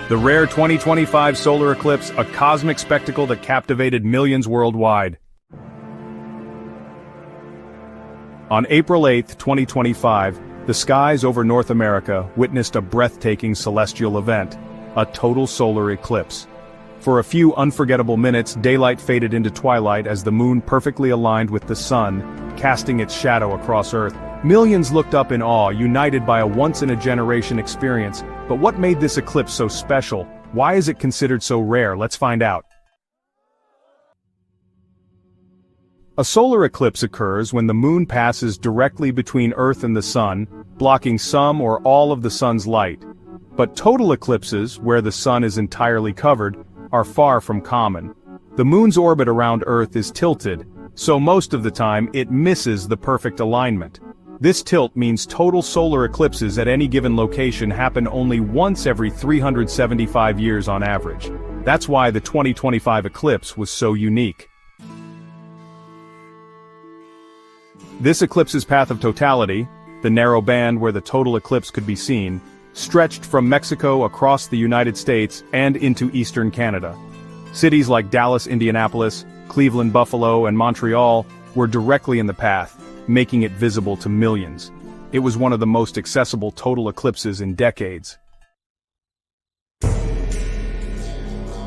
The rare 2025 solar eclipse, a cosmic spectacle that captivated millions worldwide. On April 8, 2025, the skies over North America witnessed a breathtaking celestial event, a total solar eclipse. For a few unforgettable minutes, daylight faded into twilight as the moon perfectly aligned with the sun, casting its shadow across Earth. Millions looked up in awe, united by a once-in-a-generation experience. But what made this eclipse so special? Why is it considered so rare? Let's find out. A solar eclipse occurs when the moon passes directly between Earth and the sun, blocking some or all of the sun's light. But total eclipses, where the sun is entirely covered, are far from common. The moon's orbit around Earth is tilted, so most of the time it misses the perfect alignment. This tilt means total solar eclipses at any given location happen only once every 375 years on average. That's why the 2025 eclipse was so unique. This eclipse's path of totality, the narrow band where the total eclipse could be seen, stretched from Mexico across the United States and into eastern Canada. Cities like Dallas, Indianapolis, Cleveland, Buffalo, and Montreal were directly in the path, making it visible to millions. It was one of the most accessible total eclipses in decades.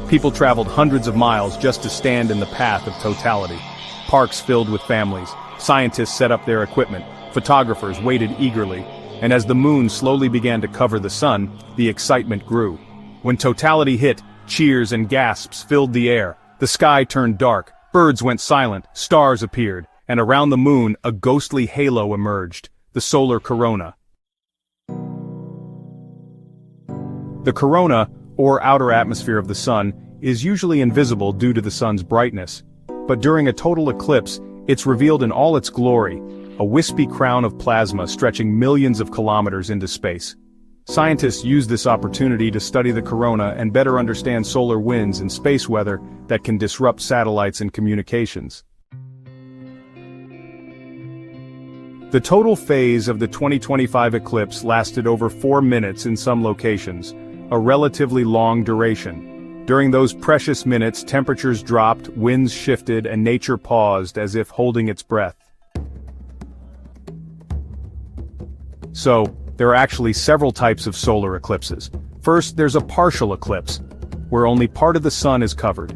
People traveled hundreds of miles just to stand in the path of totality. Parks filled with families, scientists set up their equipment, photographers waited eagerly, and as the moon slowly began to cover the sun, the excitement grew. When totality hit, cheers and gasps filled the air. The sky turned dark, birds went silent, stars appeared, and around the moon a ghostly halo emerged, the solar corona. The corona, or outer atmosphere of the sun, is usually invisible due to the sun's brightness. But during a total eclipse, it's revealed in all its glory, a wispy crown of plasma stretching millions of kilometers into space. Scientists use this opportunity to study the corona and better understand solar winds and space weather that can disrupt satellites and communications. The total phase of the 2025 eclipse lasted over 4 minutes in some locations, a relatively long duration. During those precious minutes, temperatures dropped, winds shifted, and nature paused as if holding its breath. So, there are actually several types of solar eclipses. First, there's a partial eclipse, where only part of the sun is covered.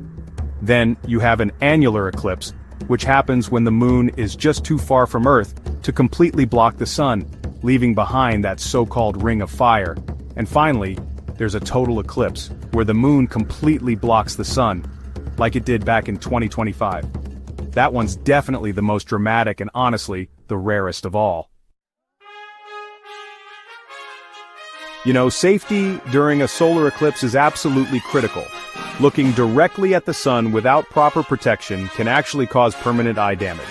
Then, you have an annular eclipse, which happens when the moon is just too far from Earth to completely block the sun, leaving behind that so-called ring of fire. And finally, there's a total eclipse, where the moon completely blocks the sun, like it did back in 2025. That one's definitely the most dramatic and honestly, the rarest of all. You know, safety during a solar eclipse is absolutely critical. Looking directly at the sun without proper protection can actually cause permanent eye damage.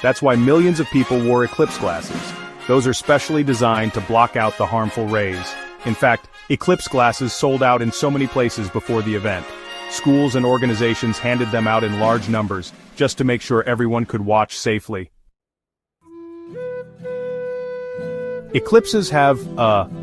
That's why millions of people wore eclipse glasses. Those are specially designed to block out the harmful rays. In fact, eclipse glasses sold out in so many places before the event. Schools and organizations handed them out in large numbers, just to make sure everyone could watch safely. Eclipses have,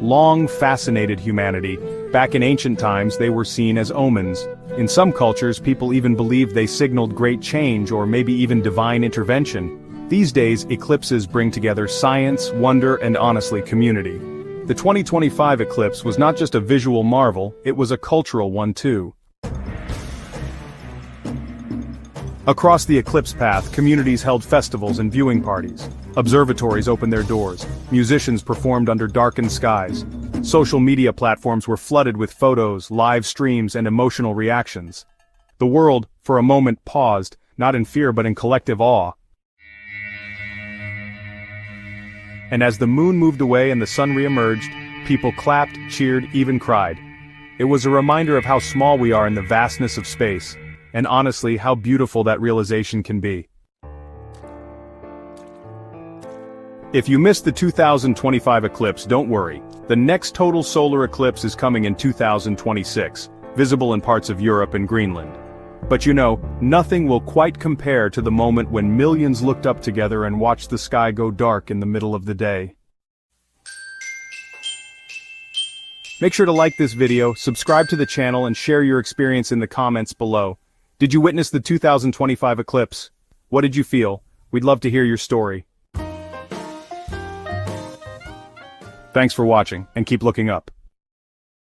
long fascinated humanity. Back in ancient times, they were seen as omens. In some cultures, people even believed they signaled great change or maybe even divine intervention. These days, eclipses bring together science, wonder, and honestly, community. The 2025 eclipse was not just a visual marvel, it was a cultural one too. Across the eclipse path, communities held festivals and viewing parties. Observatories opened their doors. Musicians performed under darkened skies. Social media platforms were flooded with photos, live streams, and emotional reactions. The world, for a moment, paused, not in fear but in collective awe. And as the moon moved away and the sun re-emerged, people clapped, cheered, even cried. It was a reminder of how small we are in the vastness of space, and honestly, how beautiful that realization can be. If you missed the 2025 eclipse, don't worry. The next total solar eclipse is coming in 2026, visible in parts of Europe and Greenland. But you know, nothing will quite compare to the moment when millions looked up together and watched the sky go dark in the middle of the day. Make sure to like this video, subscribe to the channel and share your experience in the comments below. Did you witness the 2025 eclipse? What did you feel? We'd love to hear your story. Thanks for watching, and keep looking up.